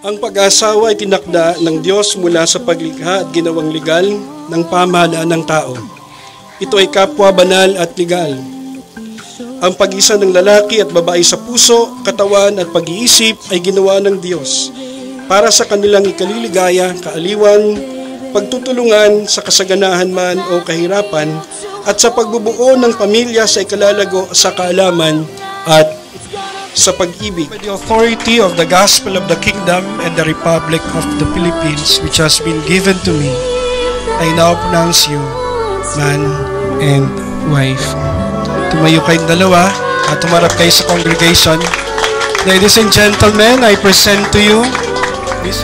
Ang pag-asawa ay tinakda ng Diyos mula sa paglikha at ginawang legal ng pamahalaan ng tao. Ito ay kapwa banal at legal. Ang pag-isa ng lalaki at babae sa puso, katawan at pag-iisip ay ginawa ng Diyos para sa kanilang ikaliligaya, kaaliwan, pagtutulungan sa kasaganahan man o kahirapan at sa pagbubuo ng pamilya sa ikalalago sa kaalaman at sa pag-ibig. By the authority of the gospel of the kingdom and the Republic of the Philippines which has been given to me, I now pronounce you man and wife. Tumayo kayong dalawa at tumarap kayo sa congregation. Ladies and gentlemen, I present to you Miss